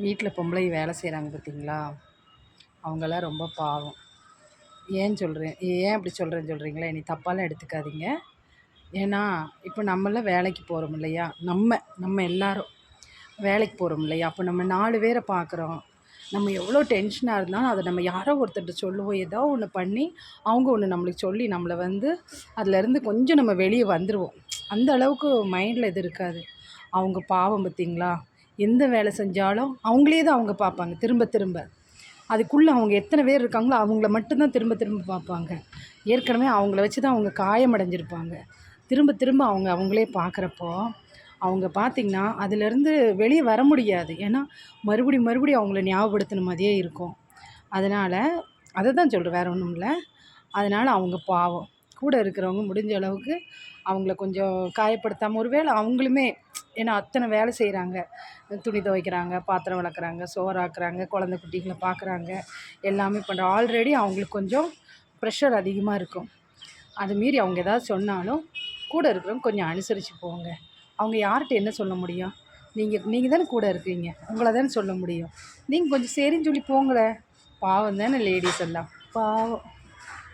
வீட்டில் பொம்பளை வேலை செய்கிறாங்க பார்த்தீங்களா, அவங்களாம் ரொம்ப பாவம். ஏன் அப்படி சொல்கிறீங்களா, என்னை தப்பாலாம் எடுத்துக்காதீங்க. ஏன்னா இப்போ நம்மளாம் வேலைக்கு போகிறோம் இல்லையா, நம்ம எல்லாரும் வேலைக்கு போகிறோம் இல்லையா, அப்போ நம்ம 4 பேரை பார்க்குறோம். நம்ம எவ்வளோ டென்ஷனாக இருந்தாலும் அதை நம்ம யாரோ ஒருத்தர்கிட்ட சொல்லுவோம். ஏதோ ஒன்று பண்ணி அவங்க ஒன்று நம்மளுக்கு சொல்லி நம்மளை அதுலேருந்து கொஞ்சம் நம்ம வெளியே வந்துடுவோம். அந்த அளவுக்கு மைண்டில் இது இருக்காது. அவங்க பாவம் பார்த்தீங்களா, எந்த வேலை செஞ்சாலும் அவங்களே தான் அவங்க பார்ப்பாங்க திரும்ப திரும்ப. அதுக்குள்ளே அவங்க எத்தனை பேர் இருக்காங்களோ அவங்கள மட்டும்தான் திரும்ப திரும்ப பார்ப்பாங்க. ஏற்கனவே அவங்கள வச்சு தான் அவங்க காயமடைஞ்சிருப்பாங்க. திரும்ப திரும்ப அவங்களே பார்க்குறப்போ அவங்க பார்த்திங்கன்னா அதிலேருந்து வெளியே வர முடியாது. ஏன்னா மறுபடியும் அவங்கள ஞாபகப்படுத்தின மாதிரியே இருக்கும். அதனால் அதை தான் சொல்கிறேன், வேறு ஒன்றும் இல்லை. அதனால் அவங்க பாவம். கூட இருக்கிறவங்க முடிஞ்ச அளவுக்கு அவங்கள கொஞ்சம் காயப்படுத்தாமல், ஒருவேளை அவங்களுமே ஏன்னா அத்தனை வேலை செய்கிறாங்க, துணி துவைக்கிறாங்க, பாத்திரம் விளக்குறாங்க, சோறாக்குறாங்க, குழந்தை குட்டிகளை பார்க்குறாங்க, எல்லாமே பண்ணுறாங்க. ஆல்ரெடி அவங்களுக்கு கொஞ்சம் ப்ரெஷர் அதிகமாக இருக்கும். அது மீறி அவங்க ஏதாவது சொன்னாலும் கூட இருக்கிறவங்க கொஞ்சம் அனுசரித்து போங்க. அவங்க யார்கிட்ட என்ன சொல்ல முடியும்? நீங்கள் தானே கூட இருக்கீங்க, உங்களை தானே சொல்ல முடியும். நீங்கள் கொஞ்சம் சரின்னு சொல்லி போங்களேன். பாவம் தானே லேடிஸ் எல்லாம், பாவம்.